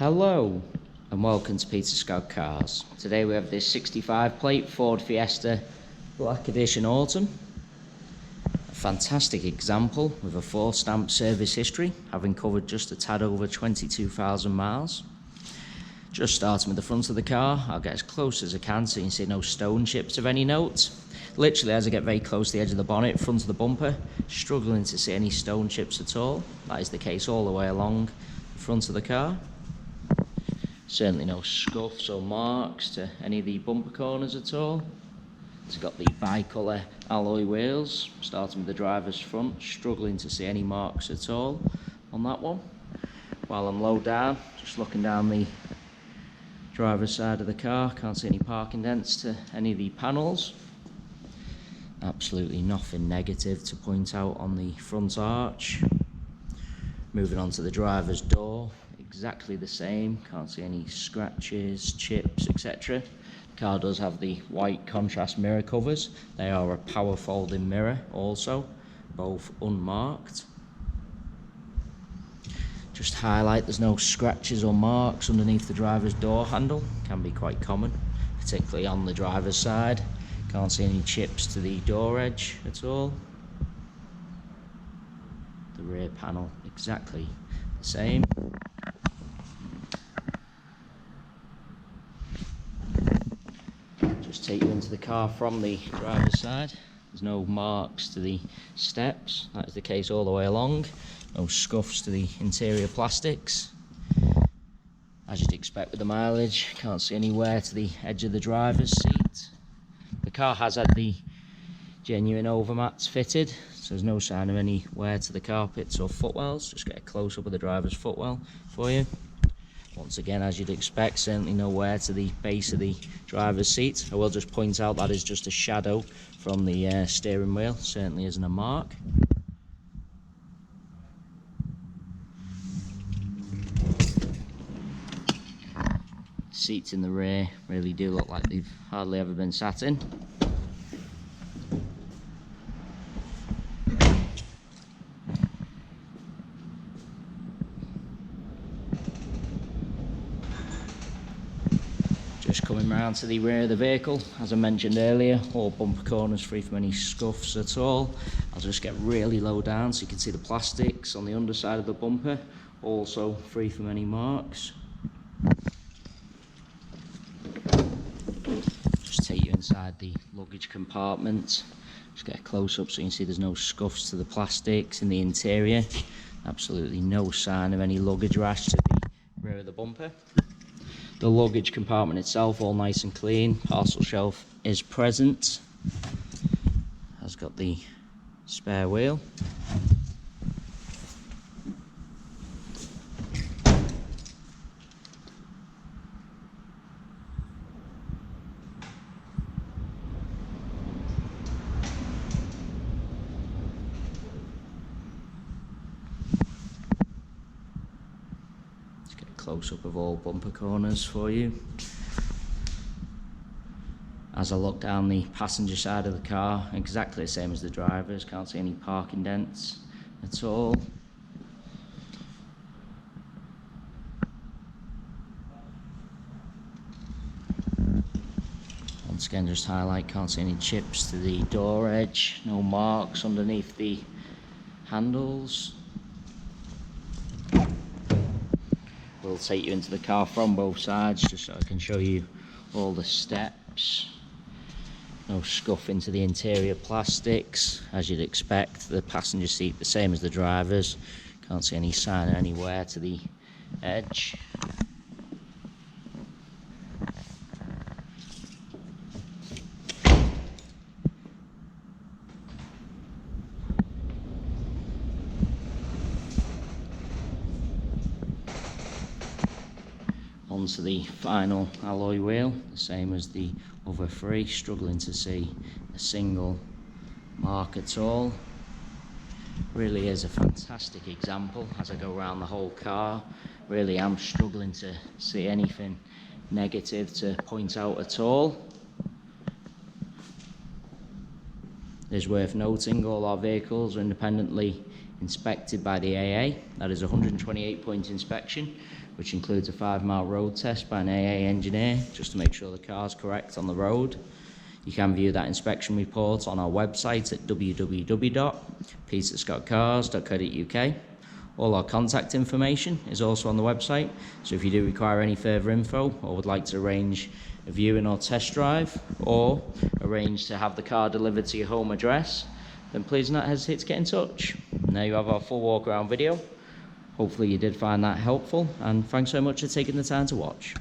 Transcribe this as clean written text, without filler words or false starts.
Hello and welcome to Peter Scott Cars. Today we have this 65 plate Ford Fiesta Black Edition Autumn. A fantastic example with a 4-stamp service history, having covered just a tad over 22,000 miles. Just starting with the front of the car, I'll get as close as I can so you can see no stone chips of any note. Literally as I get very close to the edge of the bonnet, front of the bumper, struggling to see any stone chips at all. That is the case all the way along the front of the car. Certainly no scuffs or marks to any of the bumper corners at all. It's got the bi-colour alloy wheels, starting with the driver's front, struggling to see any marks at all on that one. While I'm low down, just looking down the driver's side of the car, can't see any parking dents to any of the panels. Absolutely nothing negative to point out on the front arch. Moving on to the driver's door, exactly the same, can't see any scratches, chips, etc. The car does have the white contrast mirror covers. They are a power folding mirror also, both unmarked. Just highlight there's no scratches or marks underneath the driver's door handle, can be quite common, particularly on the driver's side. Can't see any chips to the door edge at all. The rear panel exactly the same. Just take you into the car from the driver's side. There's no marks to the steps, that is the case all the way along. No scuffs to the interior plastics. As you'd expect with the mileage, can't see any wear to the edge of the driver's seat. The car has had the genuine overmats fitted, so there's no sign of any wear to the carpets or footwells. Just get a close-up of the driver's footwell for you. Once again, as you'd expect, certainly no wear to the base of the driver's seat. I will just point out that is just a shadow from the steering wheel, certainly isn't a mark. Seats in the rear really do look like they've hardly ever been sat in. Just coming round to the rear of the vehicle, as I mentioned earlier, all bumper corners free from any scuffs at all. I'll just get really low down so you can see the plastics on the underside of the bumper, also free from any marks. Just take you inside the luggage compartment. Just get a close-up so you can see there's no scuffs to the plastics in the interior. Absolutely no sign of any luggage rash to the rear of the bumper. The luggage compartment itself all nice and clean. Parcel shelf is present. Has got the spare wheel. Close-up of all bumper corners for you. As I look down the passenger side of the car, exactly the same as the driver's, can't see any parking dents at all. Once again, just highlight, can't see any chips to the door edge, no marks underneath the handles. We'll take you into the car from both sides just so I can show you all the steps. No scuff into the interior plastics, as you'd expect. The passenger seat the same as the driver's. Can't see any sign of any wear to the edge. Onto the final alloy wheel, the same as the other three, struggling to see a single mark at all. Really is a fantastic example as I go around the whole car. Really am struggling to see anything negative to point out at all. It is worth noting all our vehicles are independently inspected by the AA. That is a 128-point inspection, which includes a 5-mile road test by an AA engineer, just to make sure the car's correct on the road. You can view that inspection report on our website at www.peterscottcars.co.uk. All our contact information is also on the website, so if you do require any further info or would like to arrange a viewing or test drive, or arrange to have the car delivered to your home address, then please do not hesitate to get in touch. Now you have our full walk around video. Hopefully you did find that helpful, and thanks so much for taking the time to watch.